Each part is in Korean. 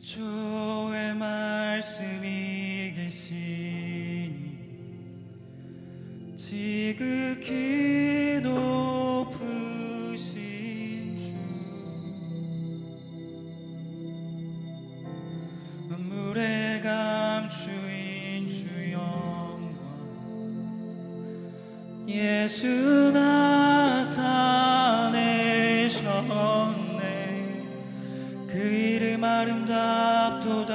주의 말씀이 계시니 지극히 높으신 주, 만물의 감추인 주 영광 예수 나타내셨네. 그 이름 아름답도다,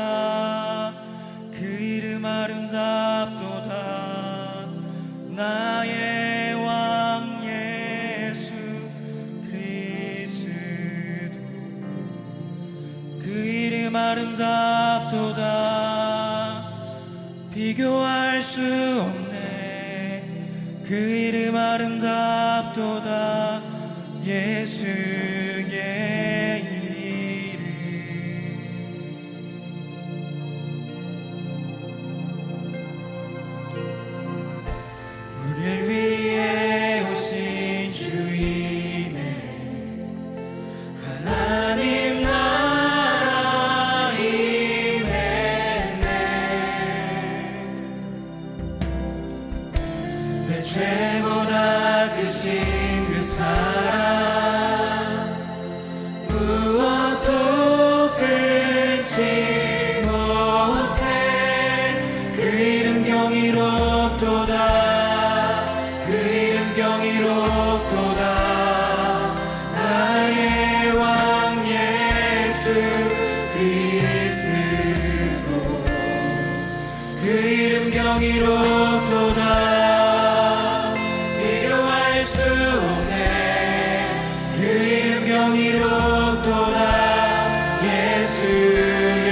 그 이름 아름답도다. 나의 왕 예수 그리스도, 그 이름 아름답도다. 비교할 수 없네. 그 이름 아름답도다. 예수의 우리를 위해 오신 주이네. 하나님 나라 임했네. 내 죄보다 크신 그 사랑 무엇도 끊지 못해. 그 이름 경이롭도다, 경이롭도다. 나의 왕 예수 그리스도, 그 이름 경이롭도다. 비교할 수 없네. 그 이름 경이롭도다. 예수의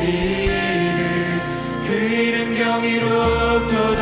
이름, 그 이름 경이롭도다.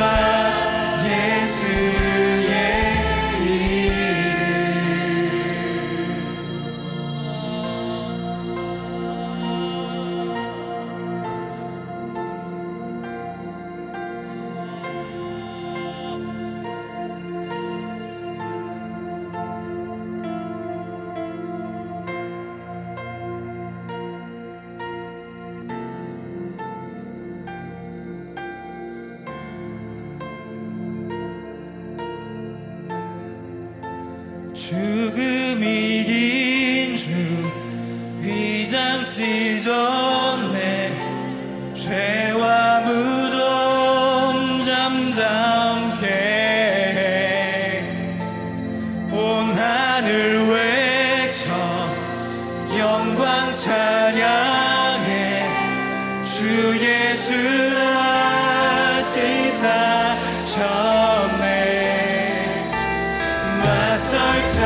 죽음 이긴 주 위장 찢었네. 죄와 무덤 잠잠케 해. 온 하늘 외쳐 영광 찬양해. 주 예수 다시 사셨네. 맞설 자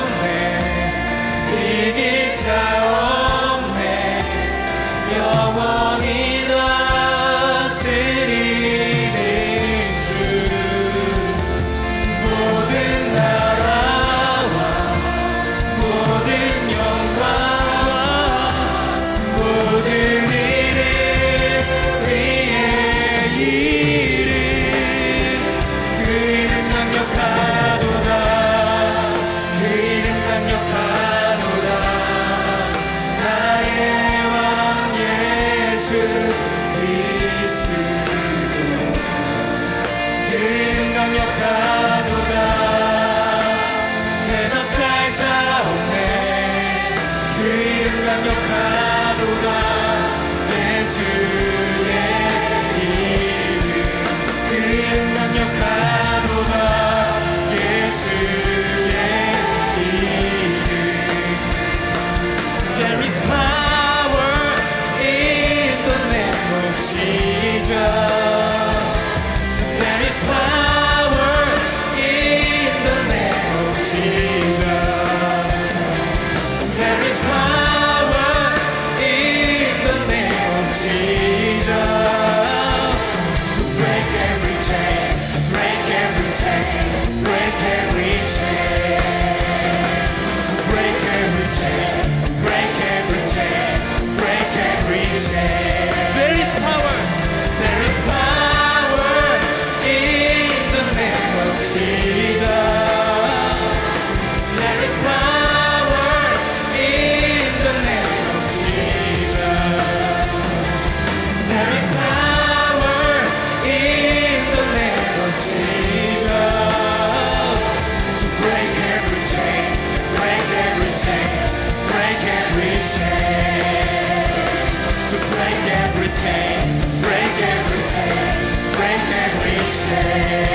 없네, 이길 자 없네. 영원히 다스리는 주, 모든 나라와 모든 영광과 모든 이름 위에 이름, 그 이름 강력하도다. chain, break every chain, break every chain.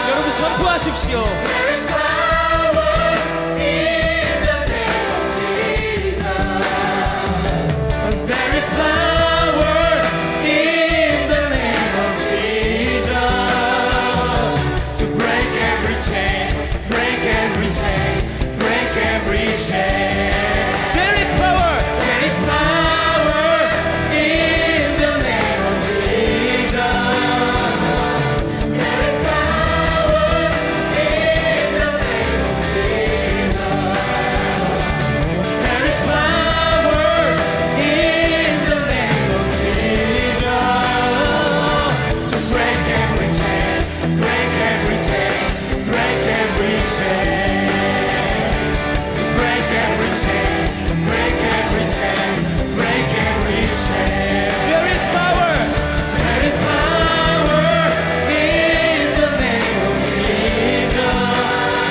여러분 선포하십시오. There is power in the name of Jesus. There is power in the name of Jesus to break every chain, break every chain, break every chain. There is power. There is power in the name of Jesus. There is power in the name of Jesus. There is power in the name of Jesus to break every chain, break every chain, break every chain. To break every chain, break every chain, break every chain. There is power. There is power in the name of Jesus.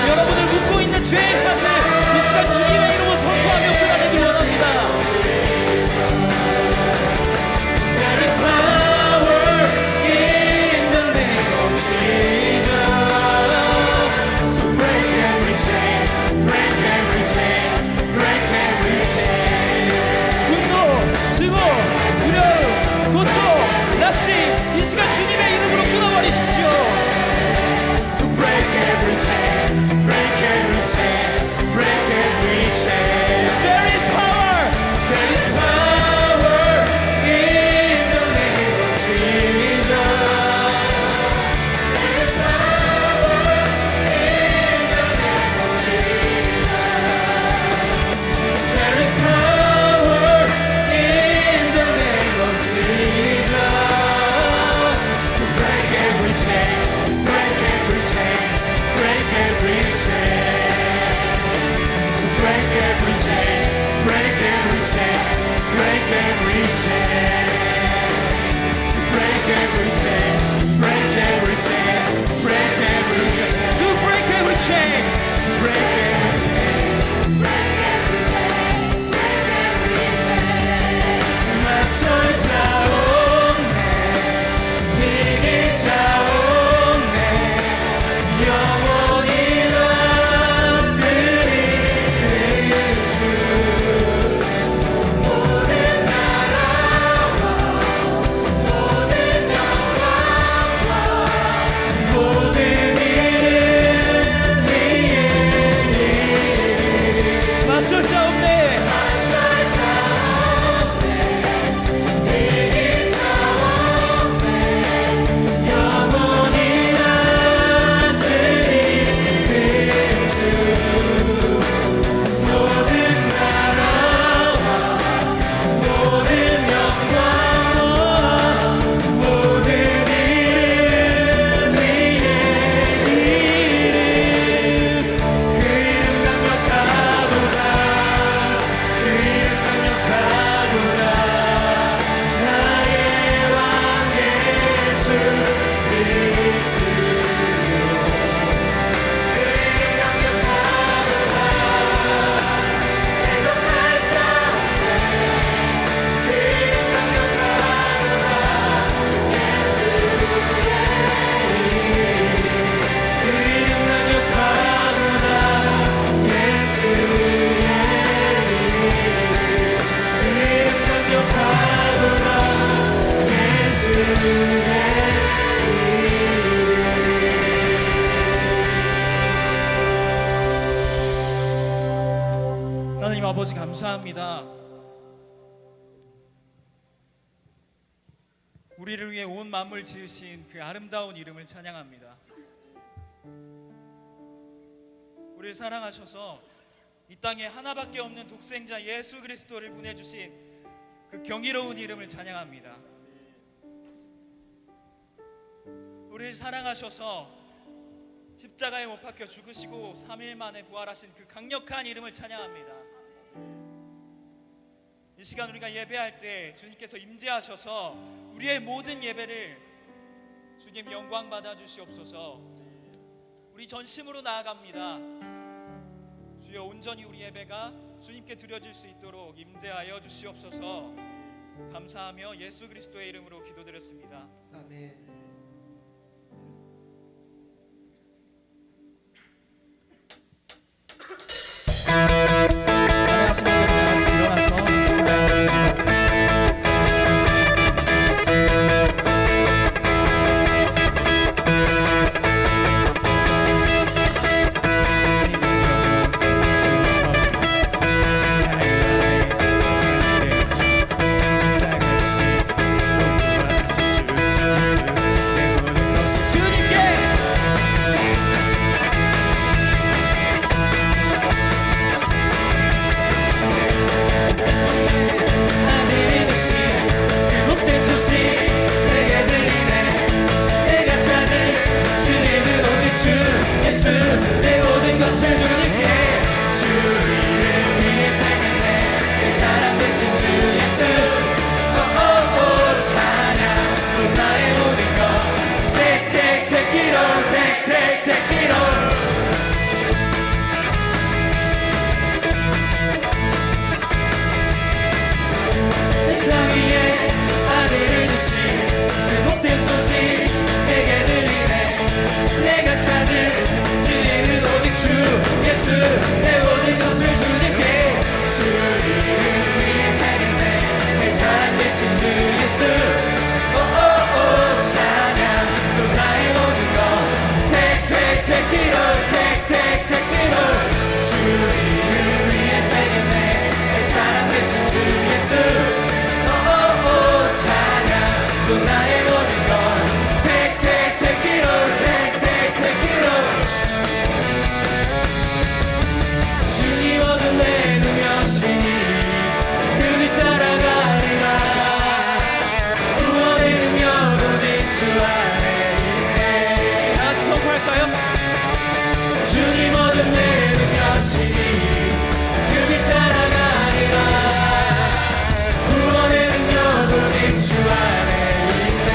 여러분을 묶고 있는 죄의 사슬 이 시간 주님의 이름으로 선포하며 끊어내길 원합니다. There is power in the name of Jesus to break every chain, break every chain, break every chain. 분노, 증오, 두려움, 고통, 낙심 이 시간 주님의 이름으로 끊어버리십시오. To break every chain, break every chain, break every chain. There is power. There is power in the name of Jesus. There is power in the name of Jesus. There is power in the name of Jesus to break every chain, break every chain, break every chain. To break every chain, break every chain, break every chain. To break every chain, break every chain, break every chain. To break every chain. To break every chain, break every chain, break every chain. 맞설 자 없네, 이길 자 없네. 영원히 다스리는 주. 모든 나라와 모든 영광과 모든 이름 위에 맞설 자 없네. 맞설 자 없네, 이길 자 없네. 영원히 다스리는 주. 모든 나라와 모든 영광과 모든 이름 위에 그 이름 강력하도다. 그 이름 강력하도다. 나의 왕 예수 그리스도. 그 이름 강력하도다. 대적할 자 없네. 그 이름 강력하도다. 예수의 이름. 그 이름 강력하도다. 예수의 이름. 그 이름 강력하도다. 예수의 하나님 아버지 감사합니다. 우리를 위해 온 만물 지으신 그 아름다운 이름을 찬양합니다. 우리를 사랑하셔서 이 땅에 하나밖에 없는 독생자 예수 그리스도를 보내주신 그 경이로운 이름을 찬양합니다. 우리를 사랑하셔서 십자가에 못 박혀 죽으시고 3일 만에 부활하신 그 강력한 이름을 찬양합니다. 이 시간 우리가 예배할 때 주님께서 임재하셔서 우리의 모든 예배를 주님 영광 받아 주시옵소서. 우리 전심으로 나아갑니다. 주여 온전히 우리 예배가 주님께 드려질 수 있도록 임재하여 주시옵소서. 감사하며 예수 그리스도의 이름으로 기도드렸습니다. 아멘. 하신 분들 다 같이 일어나서 찬양하겠습니다. 내 모든 것을 주님께 주 이름 위해 살겠네. 내 자랑 되신 주 예수 오오오 찬양 또 나의 모든 것 take it all take it all 내 땅 위에 아들을 주신 그 복된 소식 내게 들리네. 내가 찾은 주 예수 내 모든 것을 주님께 주 이름 위해 살겠네. 내 자랑 되신 주 예수 오오오 찬양 또 나의 모든 것 take it all take it all 주 이름 위해 살겠네. 내 자랑 되신 주 예수 오오오 찬양 또 나의 모든 것 take it all take it all 주님 어둠 내누며시니 그 빛 따라가리라. 구원의 능력 오직 주 안에 있네. 다 같이 선포할까요? 주님 어둠 내누며시니 그 빛 따라가리라. 구원의 능력 오직 주 안에 있네.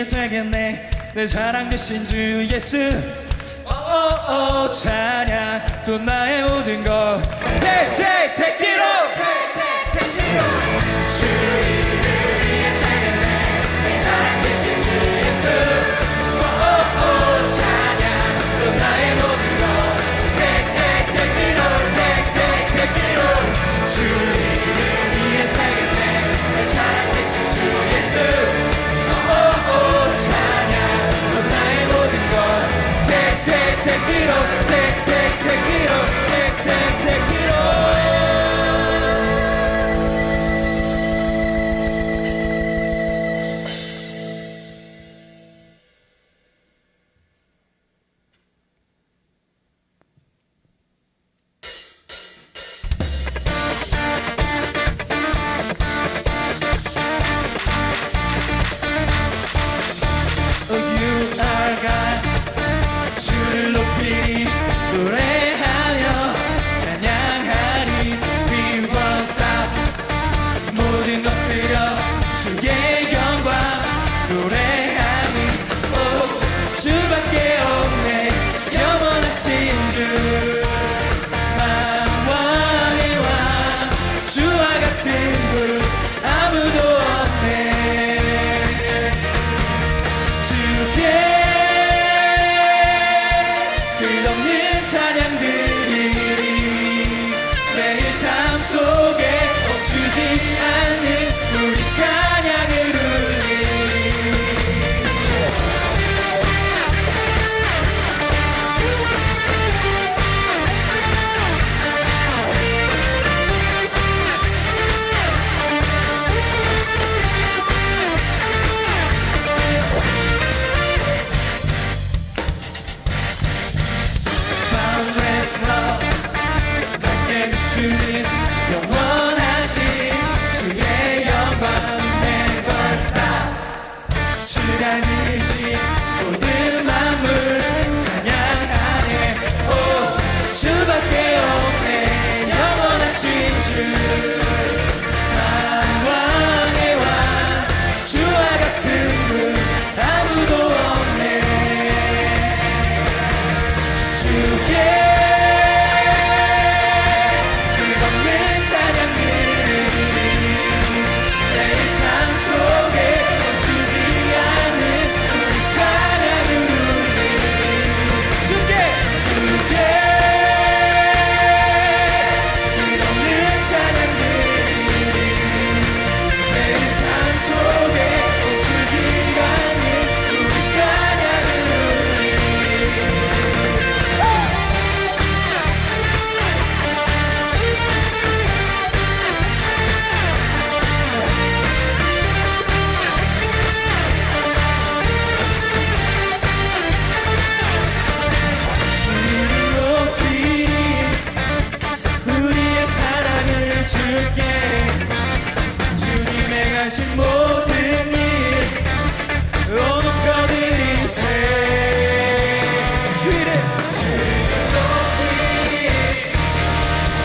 살겠네. 내 자랑 되신 주 예수 오오오 찬양 또 나의 모든 것 take it all 주 이름을 위해 살겠네. 내 자랑 되신 주 예수 오오오 찬양 또 나의 모든 것 take it all 주 이름을 위해 살겠네. 내 자랑 되신 주 예수 오오오 찬양 또 나의 모든 것 take it all take it all 주를 높이 노래하며 찬양하리. We won't stop. 모든 것 드려 주의 영광 노래하니. 오 주밖에 없네 영원하신 주 만왕의 왕. 주와 같은 분 아무도 없네. 주께 끝없는 찬양들이 매일 삶 속에 멈추지 않는 우리 찬양을 울리. love 밝게 비추는 영원하신 주의 영광 never stop 주가 지으신 모든 만물 찬양하네 오 주밖에 없네 영원하신 주 만왕의 왕 주와 같은 분 아무도 없네 주께 끝없는 찬양들이 매일 삶 속에 멈추지 않는 우리 찬양을 울리 주께 끝없는 찬양들이 매일 삶 속에 멈추지 않는 우리 찬양을 울리 주님 높이리 우리의 사랑을 주께 주님 행하신 모든 일 높여드리세 주 이름 높이리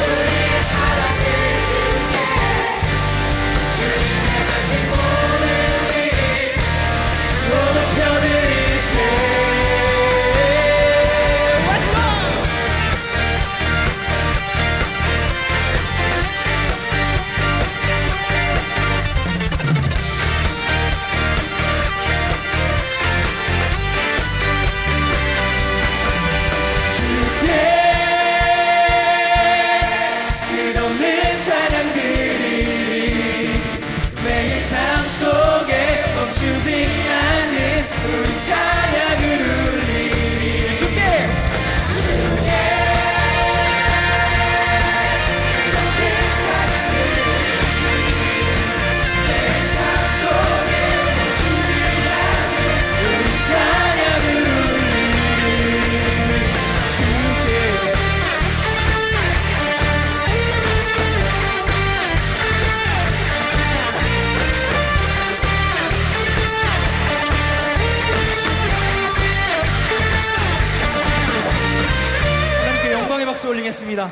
우리의 사랑을 주께 주님 행하신 모든 일 높여드리세 끝없는 찬양들이 매일 삶 속에 멈추지 않는 우리 찬양을 울리리 주께 끝없는 찬양들이 매일 삶 속에 멈추지 않는 우리 찬양을 울리리 주께 하나님께 영광의 박수 올리겠습니다.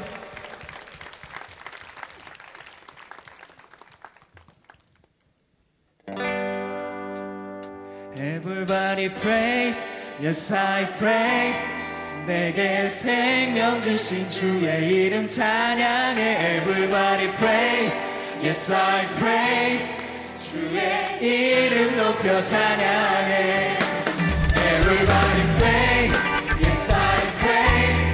Everybody praise, yes I praise. 내게 생명 주신 주의 이름 찬양해. Everybody praise, yes I praise. 주의 이름 높여 찬양해. Everybody praise, yes I praise.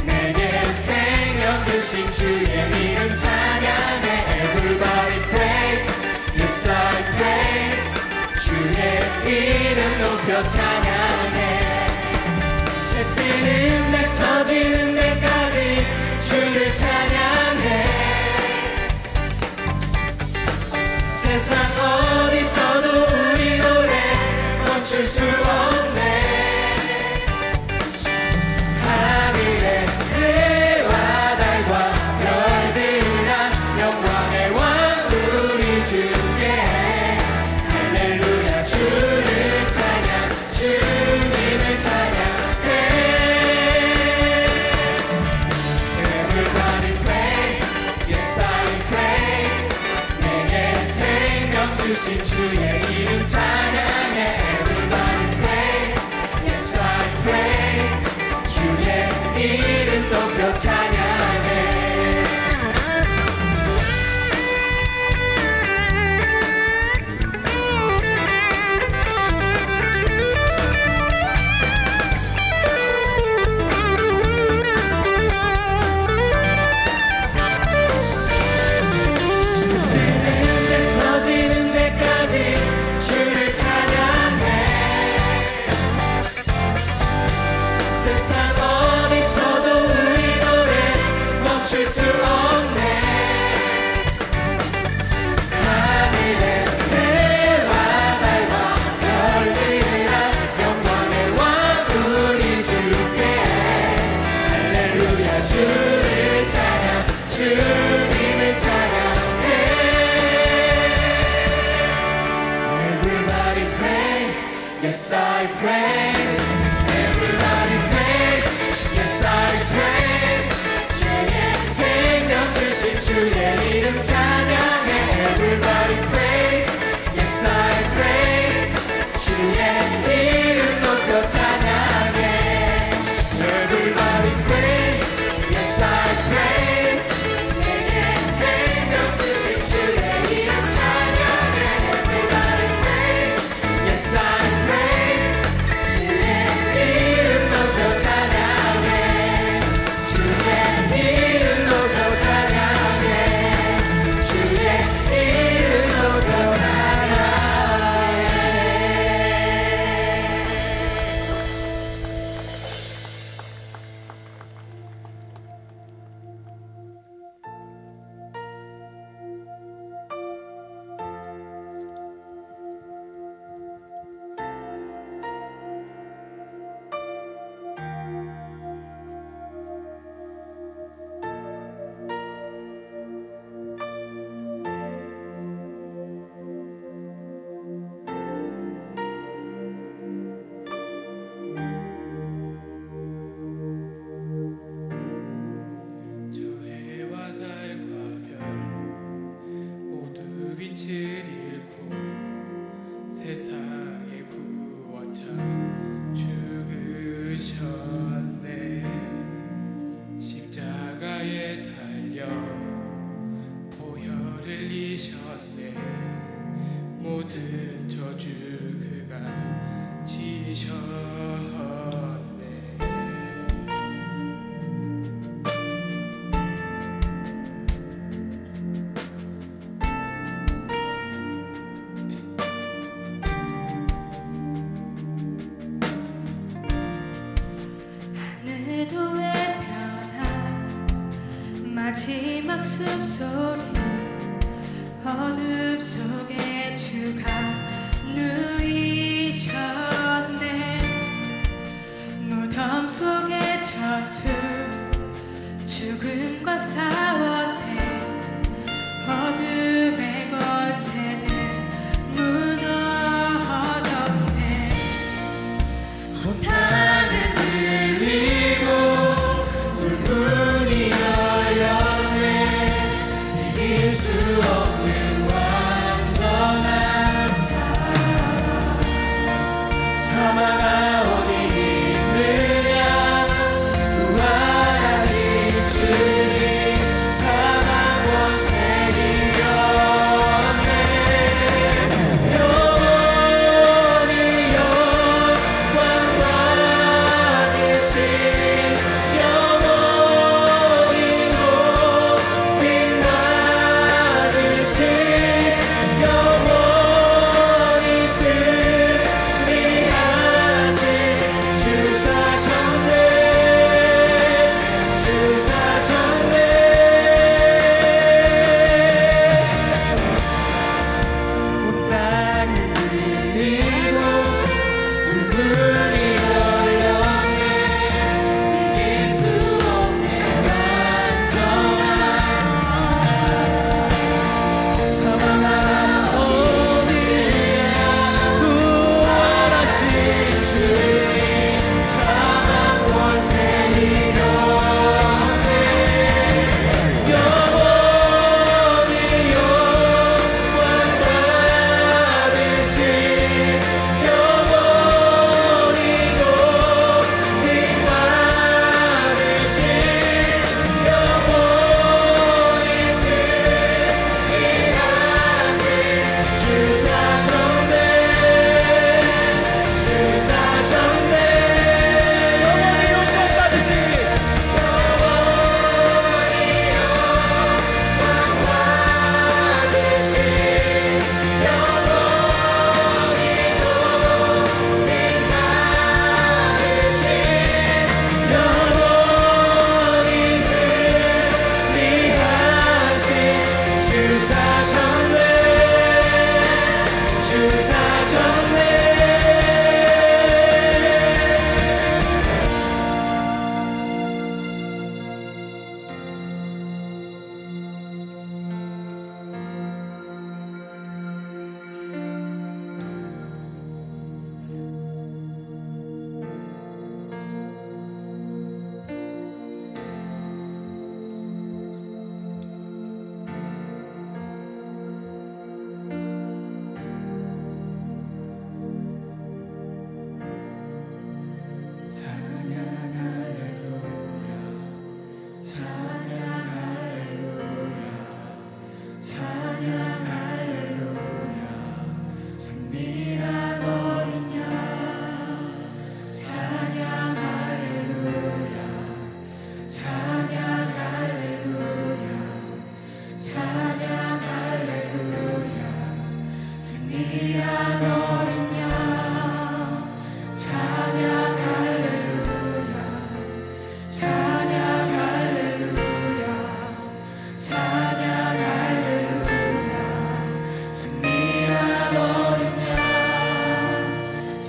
내게 생명 주신 주의 이름 찬양해. Everybody praise, yes I praise. 주의 이름 높여 찬양해. 해 뜨는 날 서지는 날까지 주를 찬양해. 세상 어디서도 우리 노래 멈출 수 없네. 하늘의 해와 달과 별들아 영광의 왕 우리 주께 할렐루야 주를 찬양 주님을 찬양해. Everybody praise, yes I praise. 내게 생명 주신 주의 이름 찬양해. Everybody praise, yes I praise. 주의 이름 높여 찬양해. 서지는 데까지 주를 찬양해. 세상 어디서도 우리 노래 주님을 찬양 주님을 찬양해 Everybody praise Yes I pray Everybody praise Yes I pray 주의 생명 주신 주의 이름 찬양해 Everybody praise Yes I pray 주의 이름 높여 찬양해 Everybody praise Yes I praise 내게 생명 주신 주의 이름 찬양해 Everybody praise Yes I praise 주의 이름 높여 찬양해 주의 이름 높여 찬양해 주의 이름 높여 찬양해 저 해와 달과 별 모두 빛을 잃고 세상의 구원자 죽으셨네 십자가에 달려 보혈 흘리셨네 모든 저주 그가 지셨네 하늘도 외면한 마지막 숨소리 어둠 속에 주가 누이셨네 무덤 속의 전투 죽음과 싸웠네 어둠의 권세는 무너졌네 땅은 들리고 불문이 열렸네 이길 수 없는 완전한 사랑 사망아 어디 있느냐 부활하신 주님 사망 권세 이겼네 영원히 영광 받으신 영원히 높임 받으신 영원히 승리하신 주 사셨네 주 사셨네 승리한 어린 양 찬양 할렐루야 찬양 할렐루야 찬양 할렐루야 승리한 어린 양 찬양 할렐루야 찬양 할렐루야 찬양 할렐루야 승리한 어린 양 찬양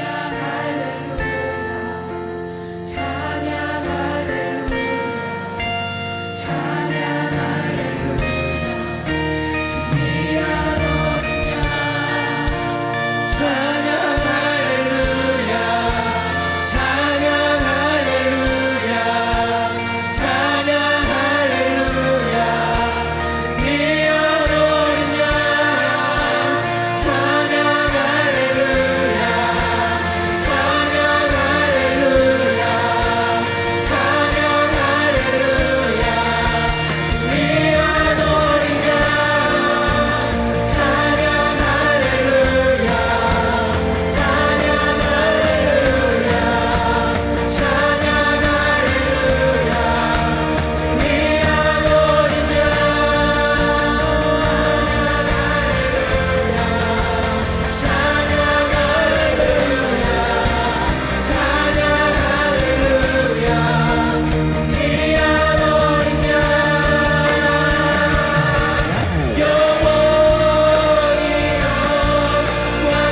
할렐루야 찬양 할렐루야 찬양 할렐루야 승리한 어린 양 찬양 할렐루야 찬양 할렐루야 찬양 할렐루야 승리한 어린 양 찬양 할렐루야 찬양 할렐루야 찬양 할렐루야 승리한 어린 양 찬양 할렐루야 찬양 할렐루야 찬양 할렐루야 승리한 어린 양 찬양 할렐루야 찬양 할렐루야 승리한 어린 양 영원히 영광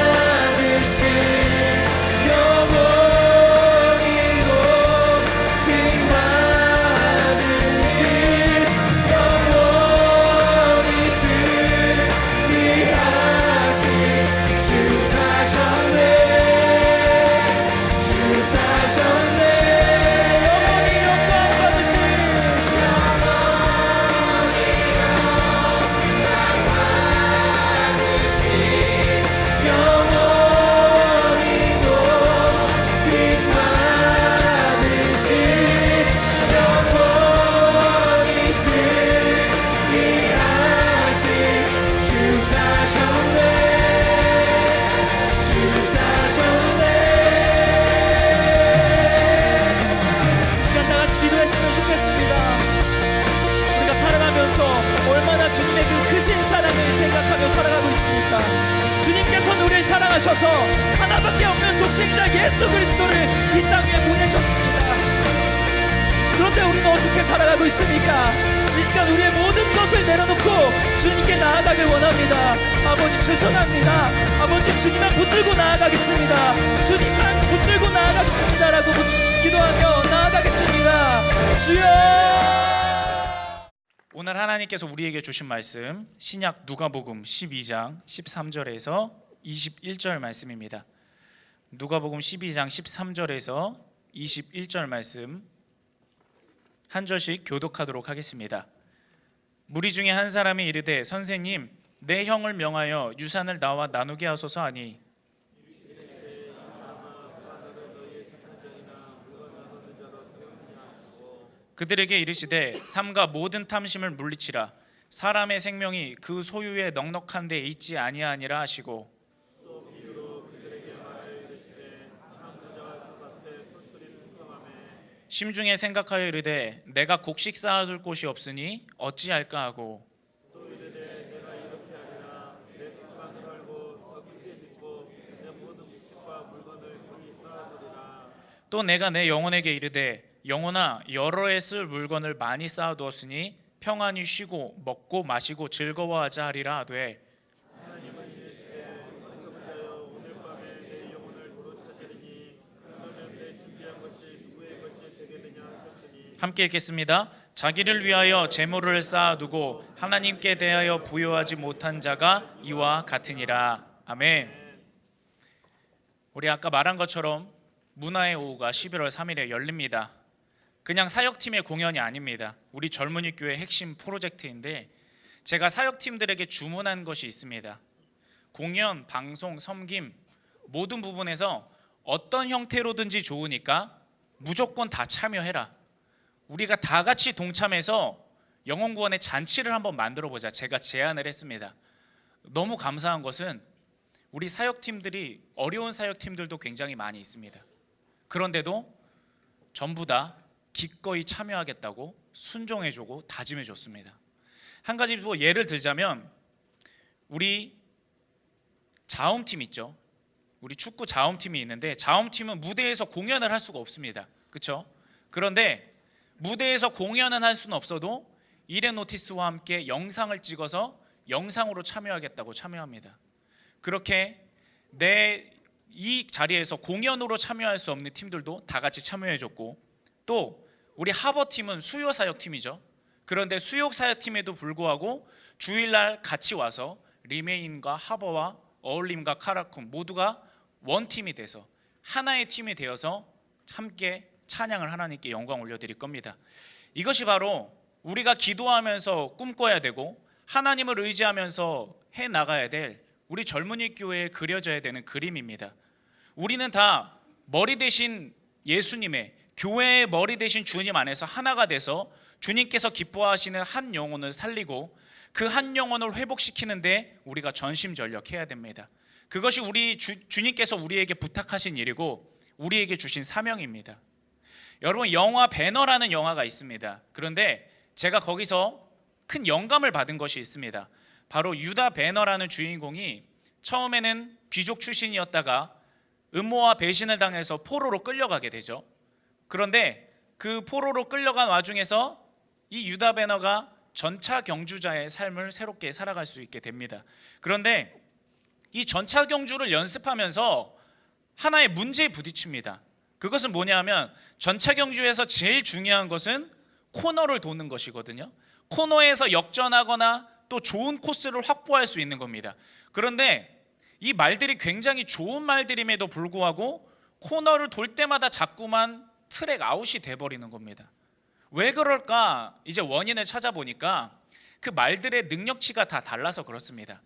받으신 영원히 높임 받으신 영원히 승리하신 주 사셨네 주 사셨네 영원히 영광 받으신 영원히 영광 받으신 영원히 높임 받으신 영원히 승리하신 주 사셨네 주 사셨네 이 시간 다 같이 기도했으면 좋겠습니다. 우리가 살아가면서 얼마나 주님의 그 크신 사랑을 생각하며 살아가고 있습니까? 주님께서는 우리를 사랑하셔서 하나밖에 없는 독생자 예수 그리스도를 이 땅 위에 보내셨습니다. 그런데 우리는 어떻게 살아가고 있습니까? 이 시간 우리의 모든 것을 내려놓고 주님께 나아가길 원합니다. 아버지 죄송합니다. 아버지 주님만 붙들고 나아가겠습니다. 주님만 붙들고 나아가겠습니다 라고 기도하며 나아가겠습니다. 주여. 오늘 하나님께서 우리에게 주신 말씀 신약 누가복음 12장 13절에서 21절 말씀입니다. 누가복음 12장 13절에서 21절 말씀 한 절씩 교독하도록 하겠습니다. 무리 중에 한 사람이 이르되 선생님 내 형을 명하여 유산을 나와 나누게 하소서 하니 그들에게 이르시되 삼가 모든 탐심을 물리치라 사람의 생명이 그 소유의 넉넉한 데 있지 아니하니라 하시고 심중에 생각하여 이르되 내가 곡식 쌓아둘 곳이 없으니 어찌할까 하고 또 내가 내 영혼에게 이르되 영혼아 여러 해 쓸 물건을 많이 쌓아두었으니 평안히 쉬고 먹고 마시고 즐거워하자 하리라 하되 함께 읽겠습니다. 자기를 위하여 재물을 쌓아두고 하나님께 대하여 부여하지 못한 자가 이와 같으니라. 아멘. 우리 아까 말한 것처럼 문화의 오후가 11월 3일에 열립니다. 그냥 사역팀의 공연이 아닙니다. 우리 젊은이 교회 핵심 프로젝트인데 제가 사역팀들에게 주문한 것이 있습니다. 공연, 방송, 섬김 모든 부분에서 어떤 형태로든지 좋으니까 무조건 다 참여해라. 우리가 다 같이 동참해서 영혼구원의 잔치를 한번 만들어 보자. 제가 제안을 했습니다. 너무 감사한 것은 우리 사역팀들이, 어려운 사역팀들도 굉장히 많이 있습니다. 그런데도 전부 다 기꺼이 참여하겠다고 순종해주고 다짐해줬습니다. 한 가지 또 예를 들자면, 우리 자움팀 있죠. 우리 축구 자움팀이 있는데, 자움팀은 무대에서 공연을 할 수가 없습니다. 그렇죠? 그런데 무대에서 공연은 할 수는 없어도 일의 노티스와 함께 영상을 찍어서 영상으로 참여하겠다고 참여합니다. 그렇게 이 자리에서 공연으로 참여할 수 없는 팀들도 다 같이 참여해줬고, 또 우리 하버팀은 수요사역팀이죠. 그런데 수요사역팀에도 불구하고 주일날 같이 와서 리메인과 하버와 어울림과 카라쿰 모두가 원팀이 돼서, 하나의 팀이 되어서 함께 찬양을 하나님께 영광 올려드릴 겁니다. 이것이 바로 우리가 기도하면서 꿈꿔야 되고 하나님을 의지하면서 해나가야 될 우리 젊은이 교회에 그려져야 되는 그림입니다. 우리는 다 머리 대신 예수님의, 교회의 머리 대신 주님 안에서 하나가 돼서 주님께서 기뻐하시는 한 영혼을 살리고 그 한 영혼을 회복시키는데 우리가 전심전력해야 됩니다. 그것이 우리 주님께서 우리에게 부탁하신 일이고 우리에게 주신 사명입니다. 여러분, 영화 배너라는 영화가 있습니다. 그런데 제가 거기서 큰 영감을 받은 것이 있습니다. 바로 유다 배너라는 주인공이 처음에는 귀족 출신이었다가 음모와 배신을 당해서 포로로 끌려가게 되죠. 그런데 그 포로로 끌려간 와중에서 이 유다 배너가 전차 경주자의 삶을 새롭게 살아갈 수 있게 됩니다. 그런데 이 전차 경주를 연습하면서 하나의 문제에 부딪힙니다. 그것은 뭐냐면, 전차 경주에서 제일 중요한 것은 코너를 도는 것이거든요. 코너에서 역전하거나 또 좋은 코스를 확보할 수 있는 겁니다. 그런데 이 말들이 굉장히 좋은 말들임에도 불구하고 코너를 돌 때마다 자꾸만 트랙 아웃이 돼버리는 겁니다. 왜 그럴까? 이제 원인을 찾아보니까 그 말들의 능력치가 다 달라서 그렇습니다.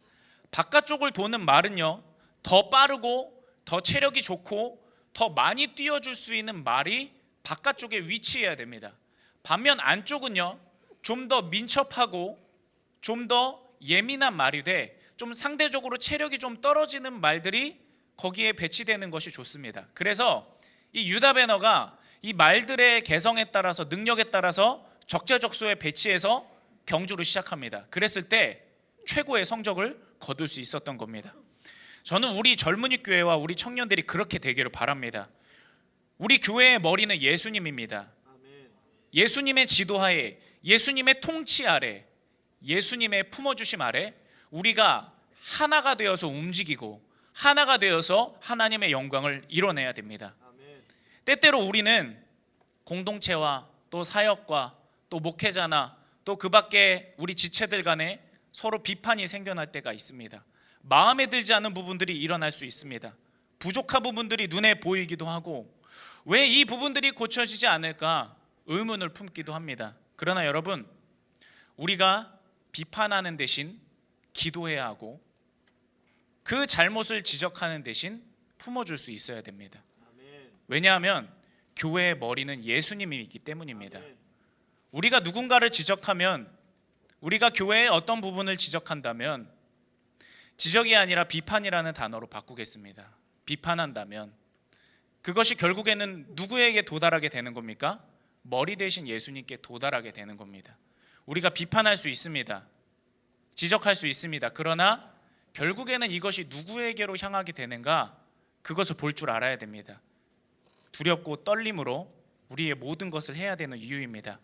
바깥쪽을 도는 말은요, 더 빠르고 더 체력이 좋고 더 많이 뛰어줄 수 있는 말이 바깥쪽에 위치해야 됩니다. 반면 안쪽은요, 좀 더 민첩하고 좀 더 예민한 말이 돼 좀 상대적으로 체력이 좀 떨어지는 말들이 거기에 배치되는 것이 좋습니다. 그래서 이 유다 배너가 이 말들의 개성에 따라서, 능력에 따라서 적재적소에 배치해서 경주를 시작합니다. 그랬을 때 최고의 성적을 거둘 수 있었던 겁니다. 저는 우리 젊은이 교회와 우리 청년들이 그렇게 되기를 바랍니다. 우리 교회의 머리는 예수님입니다. 예수님의 지도하에, 예수님의 통치 아래, 예수님의 품어주심 아래 우리가 하나가 되어서 움직이고 하나가 되어서 하나님의 영광을 이뤄내야 됩니다. 때때로 우리는 공동체와 또 사역과 또 목회자나 또 그 밖에 우리 지체들 간에 서로 비판이 생겨날 때가 있습니다. 마음에 들지 않는 부분들이 일어날 수 있습니다. 부족한 부분들이 눈에 보이기도 하고, 왜 이 부분들이 고쳐지지 않을까 의문을 품기도 합니다. 그러나 여러분, 우리가 비판하는 대신 기도해야 하고 그 잘못을 지적하는 대신 품어줄 수 있어야 됩니다. 왜냐하면 교회의 머리는 예수님이기 때문입니다. 우리가 누군가를 지적하면, 우리가 교회의 어떤 부분을 지적한다면 지적이 아니라 비판이라는 단어로 바꾸겠습니다. 비판한다면 그것이 결국에는 누구에게 도달하게 되는 겁니까? 머리 대신 예수님께 도달하게 되는 겁니다. 우리가 비판할 수 있습니다. 지적할 수 있습니다. 그러나 결국에는 이것이 누구에게로 향하게 되는가, 그것을 볼 줄 알아야 됩니다. 두렵고 떨림으로 우리의 모든 것을 해야 되는 이유입니다.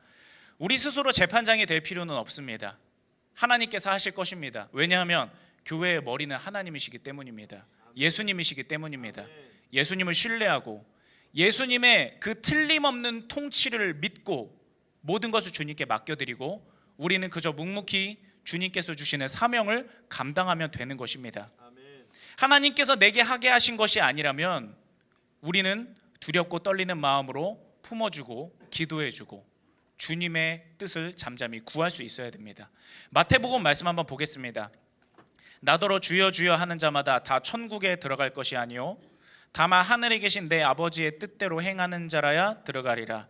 우리 스스로 재판장이 될 필요는 없습니다. 하나님께서 하실 것입니다. 왜냐하면 교회의 머리는 하나님이시기 때문입니다. 예수님이시기 때문입니다. 예수님을 신뢰하고 예수님의 그 틀림없는 통치를 믿고 모든 것을 주님께 맡겨드리고 우리는 그저 묵묵히 주님께서 주시는 사명을 감당하면 되는 것입니다. 하나님께서 내게 하게 하신 것이 아니라면 우리는 두렵고 떨리는 마음으로 품어주고 기도해주고 주님의 뜻을 잠잠히 구할 수 있어야 됩니다. 마태복음 말씀 한번 보겠습니다. 나더러 주여 주여 하는 자마다 다 천국에 들어갈 것이 아니요 다만 하늘에 계신 내 아버지의 뜻대로 행하는 자라야 들어가리라.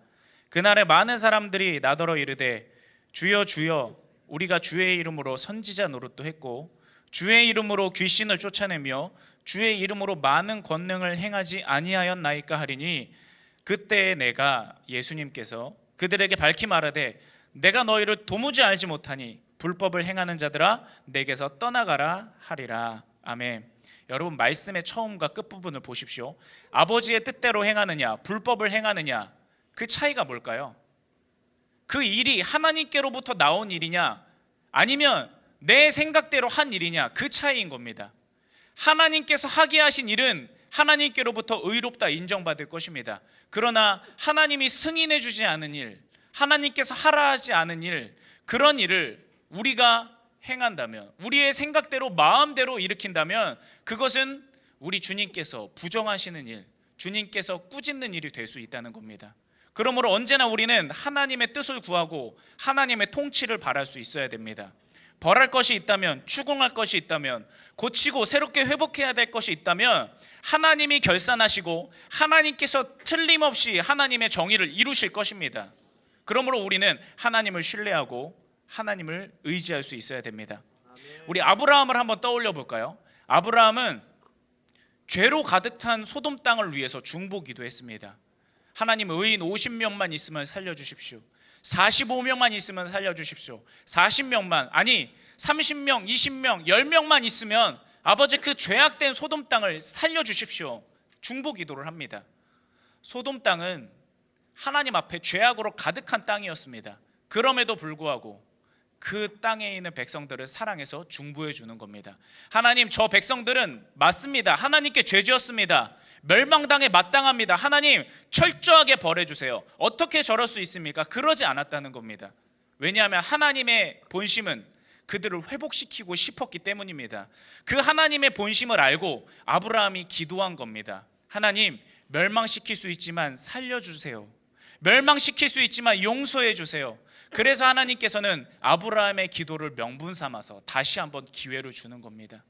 그날에 많은 사람들이 나더러 이르되 주여 주여 우리가 주의 이름으로 선지자 노릇도 했고 주의 이름으로 귀신을 쫓아내며 주의 이름으로 많은 권능을 행하지 아니하였나이까 하리니 그때 내가 예수님께서 그들에게 밝히 말하되 내가 너희를 도무지 알지 못하니 불법을 행하는 자들아 내게서 떠나가라 하리라. 아멘. 여러분 말씀의 처음과 끝부분을 보십시오. 아버지의 뜻대로 행하느냐 불법을 행하느냐 그 차이가 뭘까요? 그 일이 하나님께로부터 나온 일이냐 아니면 내 생각대로 한 일이냐 그 차이인 겁니다. 하나님께서 하게 하신 일은 하나님께로부터 의롭다 인정받을 것입니다. 그러나 하나님이 승인해 주지 않은 일, 하나님께서 하라 하지 않은 일, 그런 일을 우리가 행한다면, 우리의 생각대로 마음대로 일으킨다면 그것은 우리 주님께서 부정하시는 일, 주님께서 꾸짖는 일이 될 수 있다는 겁니다. 그러므로 언제나 우리는 하나님의 뜻을 구하고 하나님의 통치를 바랄 수 있어야 됩니다. 벌할 것이 있다면, 추궁할 것이 있다면, 고치고 새롭게 회복해야 될 것이 있다면 하나님이 결산하시고 하나님께서 틀림없이 하나님의 정의를 이루실 것입니다. 그러므로 우리는 하나님을 신뢰하고 하나님을 의지할 수 있어야 됩니다. 우리 아브라함을 한번 떠올려 볼까요? 아브라함은 죄로 가득 찬 소돔 땅을 위해서 중보기도 했습니다. 하나님 의인 50명만 있으면 살려주십시오. 45명만 있으면 살려주십시오. 40명만 아니 30명, 20명, 10명만 있으면 아버지 그 죄악된 소돔 땅을 살려주십시오. 중보기도를 합니다. 소돔 땅은 하나님 앞에 죄악으로 가득한 땅이었습니다. 그럼에도 불구하고 그 땅에 있는 백성들을 사랑해서 중보해 주는 겁니다. 하나님 저 백성들은 맞습니다. 하나님께 죄 지었습니다. 멸망당에 마땅합니다. 하나님 철저하게 벌해주세요. 어떻게 저럴 수 있습니까? 그러지 않았다는 겁니다. 왜냐하면 하나님의 본심은 그들을 회복시키고 싶었기 때문입니다. 그 하나님의 본심을 알고 아브라함이 기도한 겁니다. 하나님 멸망시킬 수 있지만 살려주세요. 멸망시킬 수 있지만 용서해 주세요. 그래서 하나님께서는 아브라함의 기도를 명분 삼아서 다시 한번 기회를 주는 겁니다.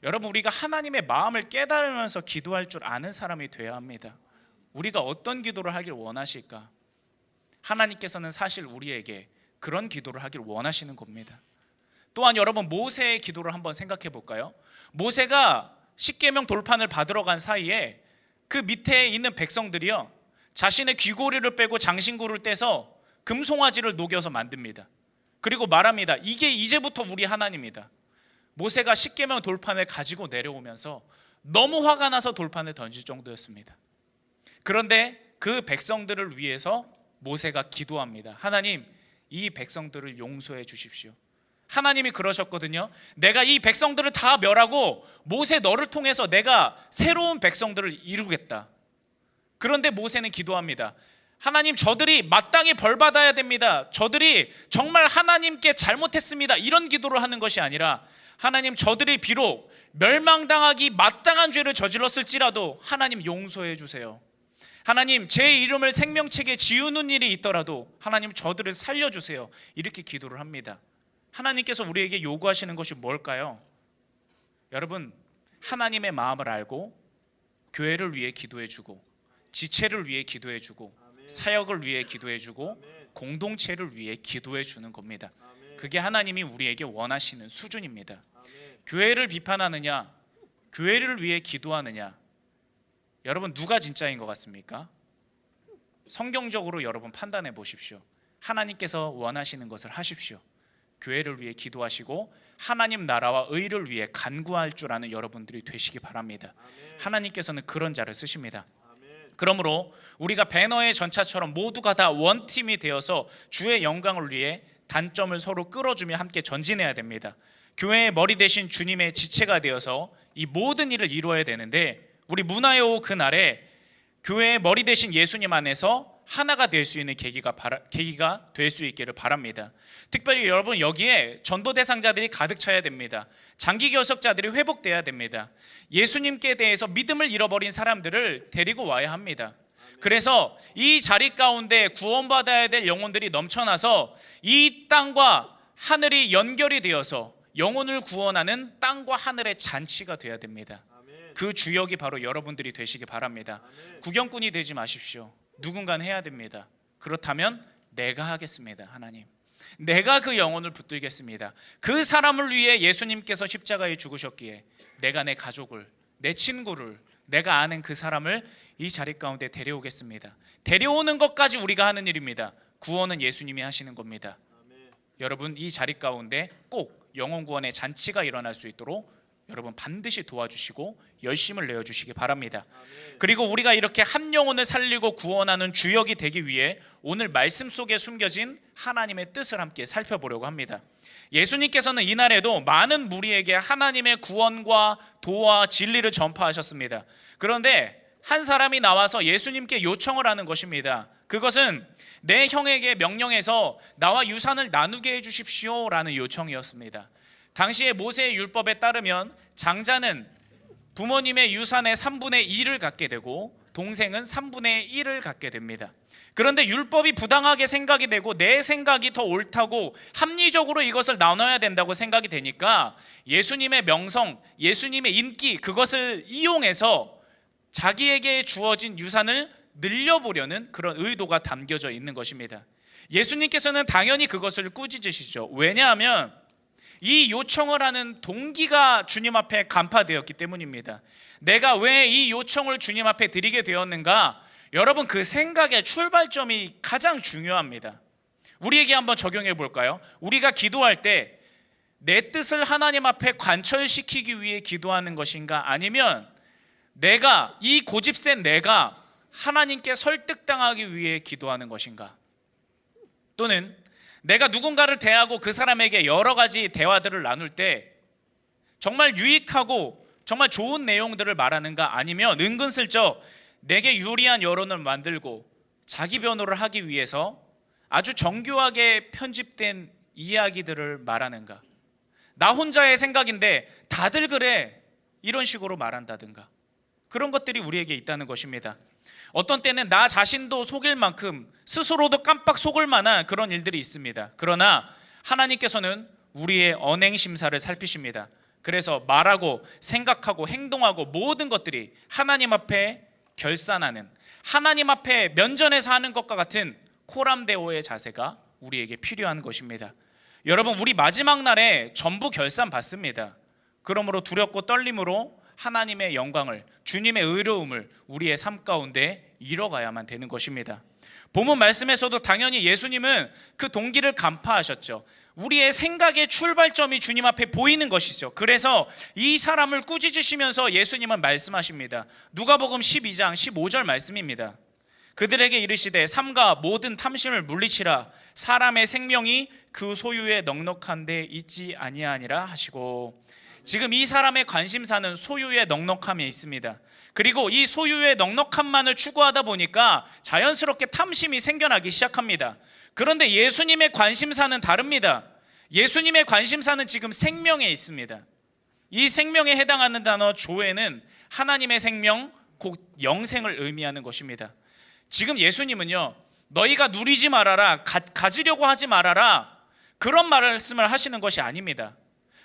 여러분 우리가 하나님의 마음을 깨달으면서 기도할 줄 아는 사람이 되어야 합니다. 우리가 어떤 기도를 하길 원하실까? 하나님께서는 사실 우리에게 그런 기도를 하길 원하시는 겁니다. 또한 여러분 모세의 기도를 한번 생각해 볼까요? 모세가 십계명 돌판을 받으러 간 사이에 그 밑에 있는 백성들이요 자신의 귀고리를 빼고 장신구를 떼서 금송아지를 녹여서 만듭니다. 그리고 말합니다. 이게 이제부터 우리 하나님이다. 모세가 십계명 돌판을 가지고 내려오면서 너무 화가 나서 돌판을 던질 정도였습니다. 그런데 그 백성들을 위해서 모세가 기도합니다. 하나님 이 백성들을 용서해 주십시오. 하나님이 그러셨거든요. 내가 이 백성들을 다 멸하고 모세 너를 통해서 내가 새로운 백성들을 이루겠다. 그런데 모세는 기도합니다. 하나님 저들이 마땅히 벌받아야 됩니다. 저들이 정말 하나님께 잘못했습니다. 이런 기도를 하는 것이 아니라 하나님 저들이 비록 멸망당하기 마땅한 죄를 저질렀을지라도 하나님 용서해 주세요. 하나님 제 이름을 생명책에 지우는 일이 있더라도 하나님 저들을 살려주세요. 이렇게 기도를 합니다. 하나님께서 우리에게 요구하시는 것이 뭘까요? 여러분 하나님의 마음을 알고 교회를 위해 기도해주고 지체를 위해 기도해주고 사역을 위해 기도해주고 공동체를 위해 기도해주는 겁니다. 그게 하나님이 우리에게 원하시는 수준입니다. 교회를 비판하느냐 교회를 위해 기도하느냐 여러분 누가 진짜인 것 같습니까? 성경적으로 여러분 판단해 보십시오. 하나님께서 원하시는 것을 하십시오. 교회를 위해 기도하시고 하나님 나라와 의를 위해 간구할 줄 아는 여러분들이 되시기 바랍니다. 하나님께서는 그런 자를 쓰십니다. 그러므로 우리가 배너의 전차처럼 모두가 다 원팀이 되어서 주의 영광을 위해 단점을 서로 끌어주며 함께 전진해야 됩니다. 교회의 머리 대신 주님의 지체가 되어서 이 모든 일을 이루어야 되는데 우리 문화의 오후 그날에 교회의 머리 대신 예수님 안에서 하나가 될 수 있는 계기가 될 수 있기를 바랍니다. 특별히 여러분 여기에 전도 대상자들이 가득 차야 됩니다. 장기 결석자들이 회복돼야 됩니다. 예수님께 대해서 믿음을 잃어버린 사람들을 데리고 와야 합니다. 그래서 이 자리 가운데 구원받아야 될 영혼들이 넘쳐나서 이 땅과 하늘이 연결이 되어서 영혼을 구원하는 땅과 하늘의 잔치가 되어야 됩니다. 그 주역이 바로 여러분들이 되시기 바랍니다. 구경꾼이 되지 마십시오. 누군가는 해야 됩니다. 그렇다면 내가 하겠습니다. 하나님, 내가 그 영혼을 붙들겠습니다. 그 사람을 위해 예수님께서 십자가에 죽으셨기에 내가 내 가족을, 내 친구를, 내가 아는 그 사람을 이 자리 가운데 데려오겠습니다. 데려오는 것까지 우리가 하는 일입니다. 구원은 예수님이 하시는 겁니다. 여러분, 이 자리 가운데 꼭 영혼 구원의 잔치가 일어날 수 있도록 여러분 반드시 도와주시고 열심을 내어주시기 바랍니다. 그리고 우리가 이렇게 한 영혼을 살리고 구원하는 주역이 되기 위해 오늘 말씀 속에 숨겨진 하나님의 뜻을 함께 살펴보려고 합니다. 예수님께서는 이날에도 많은 무리에게 하나님의 구원과 도와 진리를 전파하셨습니다. 그런데 한 사람이 나와서 예수님께 요청을 하는 것입니다. 그것은 내 형에게 명령해서 나와 유산을 나누게 해주십시오 라는 요청이었습니다. 당시의 모세의 율법에 따르면 장자는 부모님의 유산의 3분의 2를 갖게 되고 동생은 3분의 1을 갖게 됩니다. 그런데 율법이 부당하게 생각이 되고 내 생각이 더 옳다고 합리적으로 이것을 나눠야 된다고 생각이 되니까 예수님의 명성, 예수님의 인기, 그것을 이용해서 자기에게 주어진 유산을 늘려보려는 그런 의도가 담겨져 있는 것입니다. 예수님께서는 당연히 그것을 꾸짖으시죠. 왜냐하면 이 요청을 하는 동기가 주님 앞에 간파되었기 때문입니다. 내가 왜 이 요청을 주님 앞에 드리게 되었는가? 여러분, 그 생각의 출발점이 가장 중요합니다. 우리에게 한번 적용해 볼까요? 우리가 기도할 때 내 뜻을 하나님 앞에 관철시키기 위해 기도하는 것인가? 아니면 내가, 이 고집센 내가 하나님께 설득당하기 위해 기도하는 것인가? 또는 내가 누군가를 대하고 그 사람에게 여러 가지 대화들을 나눌 때 정말 유익하고 정말 좋은 내용들을 말하는가? 아니면 은근슬쩍 내게 유리한 여론을 만들고 자기 변호를 하기 위해서 아주 정교하게 편집된 이야기들을 말하는가? 나 혼자의 생각인데 다들 그래, 이런 식으로 말한다든가, 그런 것들이 우리에게 있다는 것입니다. 어떤 때는 나 자신도 속일 만큼 스스로도 깜빡 속을 만한 그런 일들이 있습니다. 그러나 하나님께서는 우리의 언행 심사를 살피십니다. 그래서 말하고 생각하고 행동하고 모든 것들이 하나님 앞에 결산하는, 하나님 앞에 면전에서 하는 것과 같은 코람데오의 자세가 우리에게 필요한 것입니다. 여러분, 우리 마지막 날에 전부 결산 받습니다. 그러므로 두렵고 떨림으로 하나님의 영광을, 주님의 의로움을 우리의 삶 가운데 이뤄가야만 되는 것입니다. 본문 말씀에서도 당연히 예수님은 그 동기를 간파하셨죠. 우리의 생각의 출발점이 주님 앞에 보이는 것이죠. 그래서 이 사람을 꾸짖으시면서 예수님은 말씀하십니다. 누가복음 12장 15절 말씀입니다. 그들에게 이르시되 삼가 모든 탐심을 물리치라. 사람의 생명이 그 소유에 넉넉한 데 있지 아니하니라 하시고, 지금 이 사람의 관심사는 소유의 넉넉함에 있습니다. 그리고 이 소유의 넉넉함만을 추구하다 보니까 자연스럽게 탐심이 생겨나기 시작합니다. 그런데 예수님의 관심사는 다릅니다. 예수님의 관심사는 지금 생명에 있습니다. 이 생명에 해당하는 단어 조에는 하나님의 생명, 곧 영생을 의미하는 것입니다. 지금 예수님은요, 너희가 누리지 말아라, 가지려고 하지 말아라, 그런 말씀을 하시는 것이 아닙니다.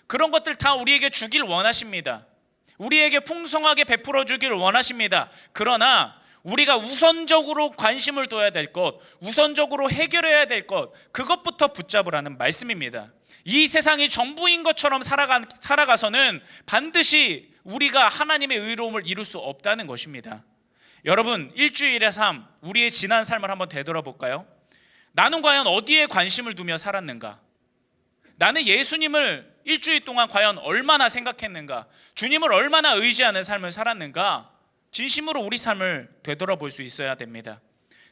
그런 것들 다 우리에게 주길 원하십니다. 우리에게 풍성하게 베풀어 주길 원하십니다. 그러나 우리가 우선적으로 관심을 둬야 될 것, 우선적으로 해결해야 될 것, 그것부터 붙잡으라는 말씀입니다. 이 세상이 전부인 것처럼 살아가서는 반드시 우리가 하나님의 의로움을 이룰 수 없다는 것입니다. 여러분, 일주일의 삶, 우리의 지난 삶을 한번 되돌아볼까요? 나는 과연 어디에 관심을 두며 살았는가? 나는 예수님을 일주일 동안 과연 얼마나 생각했는가? 주님을 얼마나 의지하는 삶을 살았는가? 진심으로 우리 삶을 되돌아볼 수 있어야 됩니다.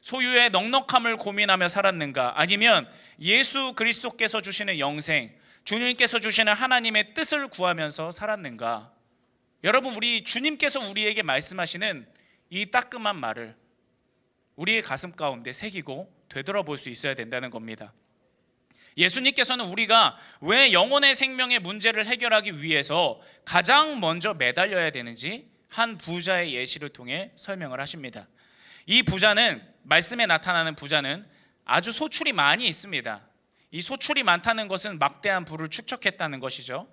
소유의 넉넉함을 고민하며 살았는가? 아니면 예수 그리스도께서 주시는 영생, 주님께서 주시는 하나님의 뜻을 구하면서 살았는가? 여러분, 우리 주님께서 우리에게 말씀하시는 이 따끔한 말을 우리의 가슴 가운데 새기고 되돌아볼 수 있어야 된다는 겁니다. 예수님께서는 우리가 왜 영혼의 생명의 문제를 해결하기 위해서 가장 먼저 매달려야 되는지 한 부자의 예시를 통해 설명을 하십니다. 이 부자는, 말씀에 나타나는 부자는 아주 소출이 많이 있습니다. 이 소출이 많다는 것은 막대한 부를 축적했다는 것이죠.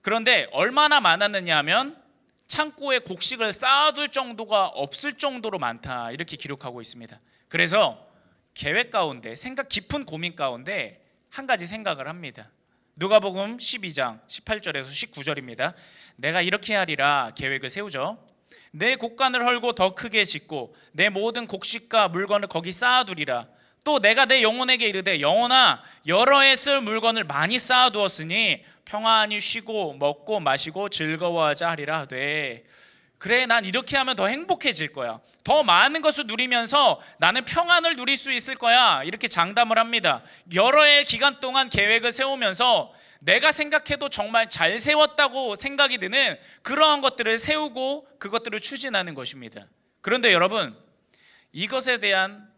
그런데 얼마나 많았느냐 하면 창고에 곡식을 쌓아둘 정도가 없을 정도로 많다, 이렇게 기록하고 있습니다. 그래서 계획 가운데, 생각 깊은 고민 가운데 한 가지 생각을 합니다. 누가복음 12장 18절에서 19절입니다. 내가 이렇게 하리라 계획을 세우죠. 내 곡간을 헐고 더 크게 짓고 내 모든 곡식과 물건을 거기 쌓아두리라. 또 내가 내 영혼에게 이르되 영혼아 여러 해 쓸 물건을 많이 쌓아두었으니 평안히 쉬고 먹고 마시고 즐거워하자 하리라 하되, 그래 난 이렇게 하면 더 행복해질 거야, 더 많은 것을 누리면서 나는 평안을 누릴 수 있을 거야, 이렇게 장담을 합니다. 여러 해 기간 동안 계획을 세우면서 내가 생각해도 정말 잘 세웠다고 생각이 드는 그러한 것들을 세우고 그것들을 추진하는 것입니다. 그런데 여러분, 이것에 대한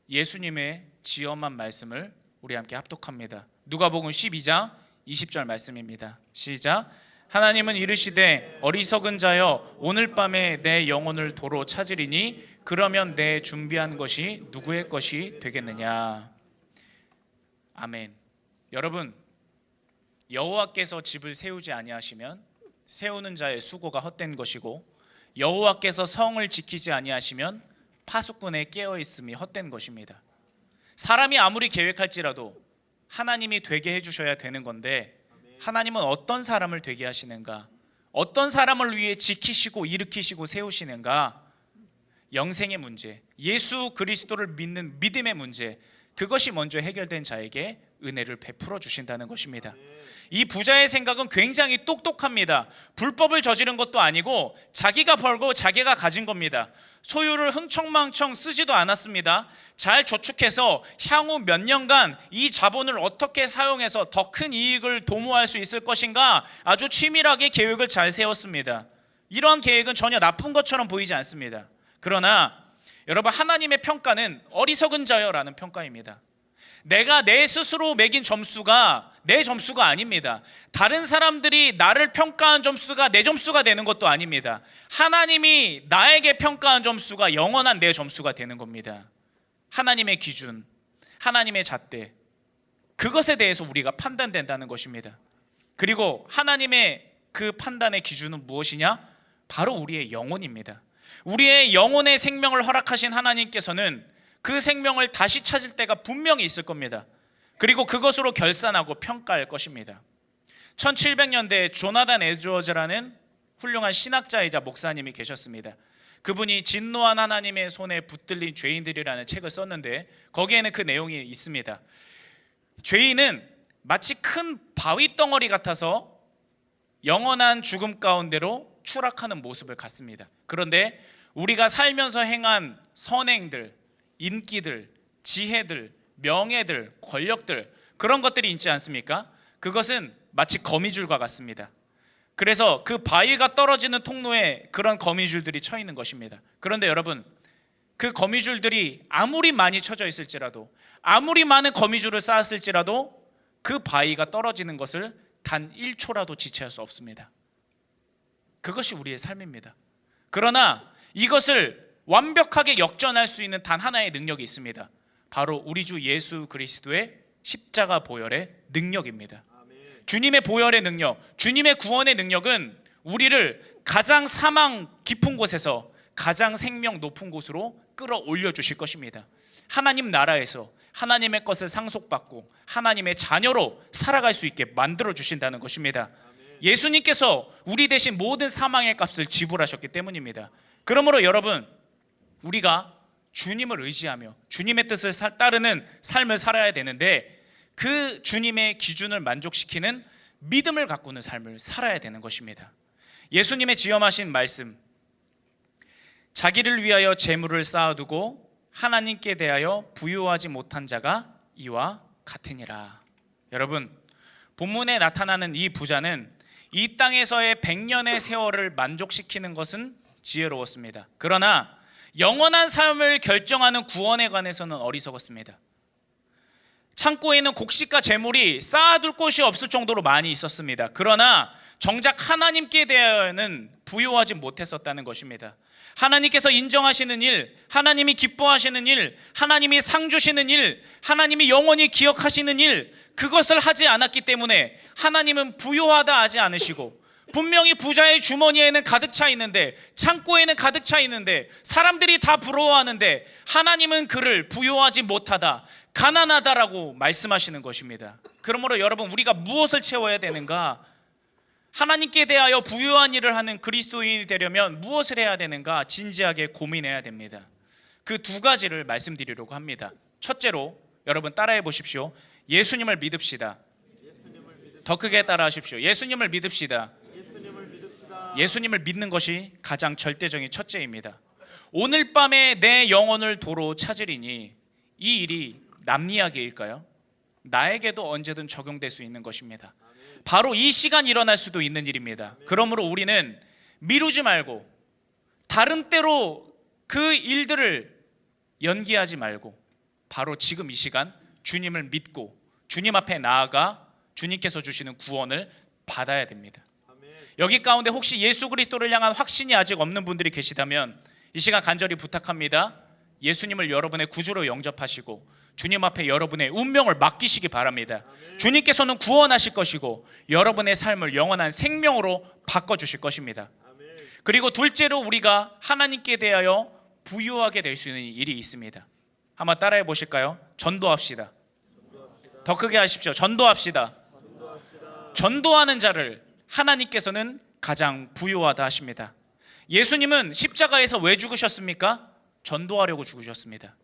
예수님의 지엄한 말씀을 우리 함께 합독합니다. 누가복음 12장 20절 말씀입니다. 시작. 하나님은 이르시되 어리석은 자여 오늘 밤에 내 영혼을 도로 찾으리니 그러면 내 준비한 것이 누구의 것이 되겠느냐. 아멘. 여러분, 여호와께서 집을 세우지 아니하시면 세우는 자의 수고가 헛된 것이고 여호와께서 성을 지키지 아니하시면 파수꾼의 깨어있음이 헛된 것입니다. 사람이 아무리 계획할지라도 하나님이 되게 해주셔야 되는 건데, 하나님은 어떤 사람을 되게 하시는가, 어떤 사람을 위해 지키시고 일으키시고 세우시는가, 영생의 문제, 예수 그리스도를 믿는 믿음의 문제, 그것이 먼저 해결된 자에게 은혜를 베풀어 주신다는 것입니다. 이 부자의 생각은 굉장히 똑똑합니다. 불법을 저지른 것도 아니고 자기가 벌고 자기가 가진 겁니다. 소유를 흥청망청 쓰지도 않았습니다. 잘 저축해서 향후 몇 년간 이 자본을 어떻게 사용해서 더 큰 이익을 도모할 수 있을 것인가, 아주 치밀하게 계획을 잘 세웠습니다. 이러한 계획은 전혀 나쁜 것처럼 보이지 않습니다. 그러나 여러분, 하나님의 평가는 어리석은 자여라는 평가입니다. 내가 내 스스로 매긴 점수가 내 점수가 아닙니다. 다른 사람들이 나를 평가한 점수가 내 점수가 되는 것도 아닙니다. 하나님이 나에게 평가한 점수가 영원한 내 점수가 되는 겁니다. 하나님의 기준, 하나님의 잣대, 그것에 대해서 우리가 판단된다는 것입니다. 그리고 하나님의 그 판단의 기준은 무엇이냐? 바로 우리의 영혼입니다. 우리의 영혼의 생명을 허락하신 하나님께서는 그 생명을 다시 찾을 때가 분명히 있을 겁니다. 그리고 그것으로 결산하고 평가할 것입니다. 1700년대에 조나단 에드워즈라는 훌륭한 신학자이자 목사님이 계셨습니다. 그분이 진노한 하나님의 손에 붙들린 죄인들이라는 책을 썼는데 거기에는 그 내용이 있습니다. 죄인은 마치 큰 바위 덩어리 같아서 영원한 죽음 가운데로 추락하는 모습을 갖습니다. 그런데 우리가 살면서 행한 선행들, 인기들, 지혜들, 명예들, 권력들, 그런 것들이 있지 않습니까? 그것은 마치 거미줄과 같습니다. 그래서 그 바위가 떨어지는 통로에 그런 거미줄들이 쳐 있는 것입니다. 그런데 여러분, 그 거미줄들이 아무리 많이 쳐져 있을지라도, 아무리 많은 거미줄을 쌓았을지라도 그 바위가 떨어지는 것을 단 1초라도 지체할 수 없습니다. 그것이 우리의 삶입니다. 그러나 이것을 완벽하게 역전할 수 있는 단 하나의 능력이 있습니다. 바로 우리 주 예수 그리스도의 십자가 보혈의 능력입니다. 주님의 보혈의 능력, 주님의 구원의 능력은 우리를 가장 사망 깊은 곳에서 가장 생명 높은 곳으로 끌어올려 주실 것입니다. 하나님 나라에서 하나님의 것을 상속받고 하나님의 자녀로 살아갈 수 있게 만들어 주신다는 것입니다. 예수님께서 우리 대신 모든 사망의 값을 지불하셨기 때문입니다. 그러므로 여러분, 우리가 주님을 의지하며 주님의 뜻을 따르는 삶을 살아야 되는데, 그 주님의 기준을 만족시키는 믿음을 가꾸는 삶을 살아야 되는 것입니다. 예수님의 지엄하신 말씀, 자기를 위하여 재물을 쌓아두고 하나님께 대하여 부유하지 못한 자가 이와 같으니라. 여러분, 본문에 나타나는 이 부자는 이 땅에서의 100년의 세월을 만족시키는 것은 지혜로웠습니다. 그러나 영원한 삶을 결정하는 구원에 관해서는 어리석었습니다. 창고에는 곡식과 재물이 쌓아둘 곳이 없을 정도로 많이 있었습니다. 그러나 정작 하나님께 대하여는 부유하지 못했었다는 것입니다. 하나님께서 인정하시는 일, 하나님이 기뻐하시는 일, 하나님이 상 주시는 일, 하나님이 영원히 기억하시는 일, 그것을 하지 않았기 때문에 하나님은 부유하다 하지 않으시고 분명히 부자의 주머니에는 가득 차 있는데, 창고에는 가득 차 있는데, 사람들이 다 부러워하는데 하나님은 그를 부유하지 못하다, 가난하다라고 말씀하시는 것입니다. 그러므로 여러분, 우리가 무엇을 채워야 되는가? 하나님께 대하여 부유한 일을 하는 그리스도인이 되려면 무엇을 해야 되는가? 진지하게 고민해야 됩니다. 그 두 가지를 말씀드리려고 합니다. 첫째로 여러분 따라해 보십시오. 예수님을 믿읍시다. 더 크게 따라 하십시오. 예수님을 믿읍시다. 예수님을 믿는 것이 가장 절대적인 첫째입니다. 오늘 밤에 내 영혼을 도로 찾으리니, 이 일이 남 이야기일까요? 나에게도 언제든 적용될 수 있는 것입니다. 바로 이 시간 일어날 수도 있는 일입니다. 그러므로 우리는 미루지 말고, 다른 때로 그 일들을 연기하지 말고 바로 지금 이 시간 주님을 믿고 주님 앞에 나아가 주님께서 주시는 구원을 받아야 됩니다. 여기 가운데 혹시 예수 그리스도를 향한 확신이 아직 없는 분들이 계시다면 이 시간 간절히 부탁합니다. 예수님을 여러분의 구주로 영접하시고 주님 앞에 여러분의 운명을 맡기시기 바랍니다. 주님께서는 구원하실 것이고 여러분의 삶을 영원한 생명으로 바꿔주실 것입니다. 그리고 둘째로 우리가 하나님께 대하여 부유하게 될 수 있는 일이 있습니다. 한번 따라해 보실까요? 전도합시다. 더 크게 하십시오. 전도합시다. 전도하는 자를 하나님께서는 가장 부유하다 하십니다. 예수님은 십자가에서 왜 죽으셨습니까? 전도하려고 죽으셨습니다.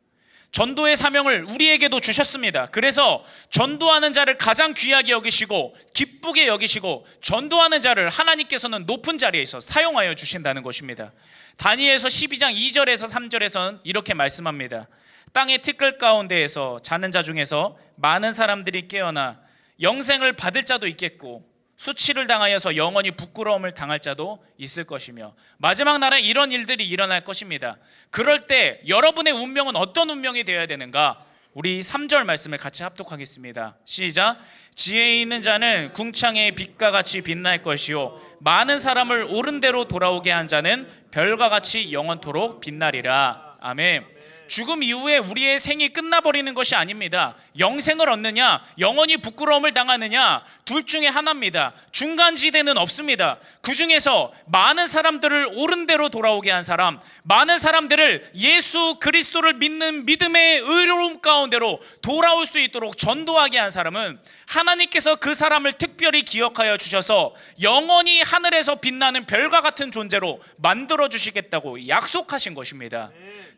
전도의 사명을 우리에게도 주셨습니다. 그래서 전도하는 자를 가장 귀하게 여기시고 기쁘게 여기시고 전도하는 자를 하나님께서는 높은 자리에서 사용하여 주신다는 것입니다. 다니엘서 12장 2절에서 3절에서는 이렇게 말씀합니다. 땅의 티끌 가운데에서 자는 자 중에서 많은 사람들이 깨어나 영생을 받을 자도 있겠고 수치를 당하여서 영원히 부끄러움을 당할 자도 있을 것이며 마지막 날에 이런 일들이 일어날 것입니다. 그럴 때 여러분의 운명은 어떤 운명이 되어야 되는가? 우리 3절 말씀을 같이 합독하겠습니다. 시작. 지혜 있는 자는 궁창의 빛과 같이 빛날 것이요 많은 사람을 옳은 대로 돌아오게 한 자는 별과 같이 영원토록 빛나리라. 아멘. 죽음 이후에 우리의 생이 끝나버리는 것이 아닙니다. 영생을 얻느냐, 영원히 부끄러움을 당하느냐, 둘 중에 하나입니다. 중간지대는 없습니다. 그 중에서 많은 사람들을 옳은 대로 돌아오게 한 사람, 많은 사람들을 예수 그리스도를 믿는 믿음의 의로움 가운데로 돌아올 수 있도록 전도하게 한 사람은 하나님께서 그 사람을 특별히 기억하여 주셔서 영원히 하늘에서 빛나는 별과 같은 존재로 만들어 주시겠다고 약속하신 것입니다.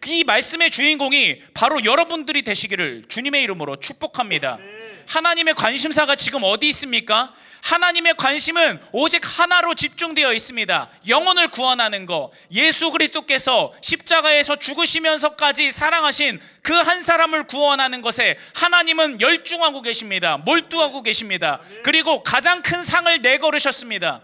이 말씀의 주인공이 바로 여러분들이 되시기를 주님의 이름으로 축복합니다. 하나님의 관심사가 지금 어디 있습니까? 하나님의 관심은 오직 하나로 집중되어 있습니다. 영혼을 구원하는 것. 예수 그리스도께서 십자가에서 죽으시면서까지 사랑하신 그 한 사람을 구원하는 것에 하나님은 열중하고 계십니다. 몰두하고 계십니다. 그리고 가장 큰 상을 내걸으셨습니다.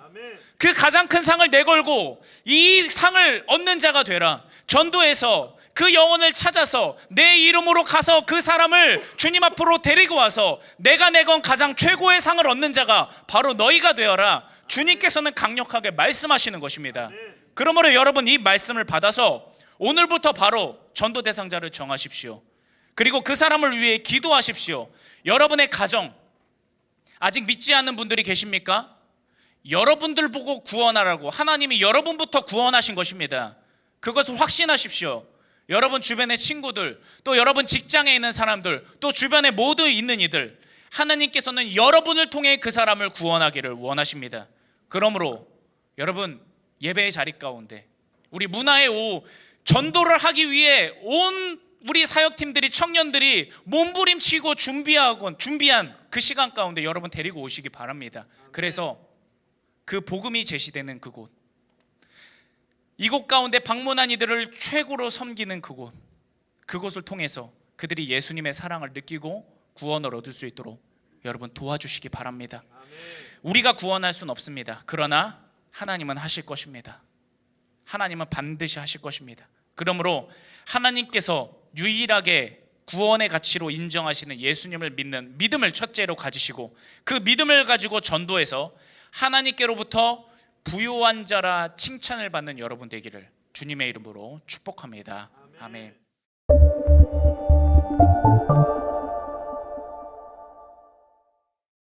그 가장 큰 상을 내걸고 이 상을 얻는 자가 되라. 전도해서 그 영혼을 찾아서 내 이름으로 가서 그 사람을 주님 앞으로 데리고 와서 내가 내건 가장 최고의 상을 얻는 자가 바로 너희가 되어라. 주님께서는 강력하게 말씀하시는 것입니다. 그러므로 여러분 이 말씀을 받아서 오늘부터 바로 전도 대상자를 정하십시오. 그리고 그 사람을 위해 기도하십시오. 여러분의 가정 아직 믿지 않는 분들이 계십니까? 여러분들 보고 구원하라고 하나님이 여러분부터 구원하신 것입니다. 그것을 확신하십시오. 여러분 주변의 친구들, 또 여러분 직장에 있는 사람들, 또 주변에 모두 있는 이들, 하나님께서는 여러분을 통해 그 사람을 구원하기를 원하십니다. 그러므로 여러분 예배의 자리 가운데 우리 문화의 오후 전도를 하기 위해 온 우리 사역팀들이, 청년들이 몸부림치고 준비한 그 시간 가운데 여러분 데리고 오시기 바랍니다. 그래서 그 복음이 제시되는 그곳, 이곳 가운데 방문한 이들을 최고로 섬기는 그곳을 통해서 그들이 예수님의 사랑을 느끼고 구원을 얻을 수 있도록 여러분 도와주시기 바랍니다. 우리가 구원할 수는 없습니다. 그러나 하나님은 하실 것입니다. 하나님은 반드시 하실 것입니다. 그러므로 하나님께서 유일하게 구원의 가치로 인정하시는 예수님을 믿는 믿음을 첫째로 가지시고 그 믿음을 가지고 전도해서 하나님께로부터 부요한 자라 칭찬을 받는 여러분 되기를 주님의 이름으로 축복합니다. 아멘.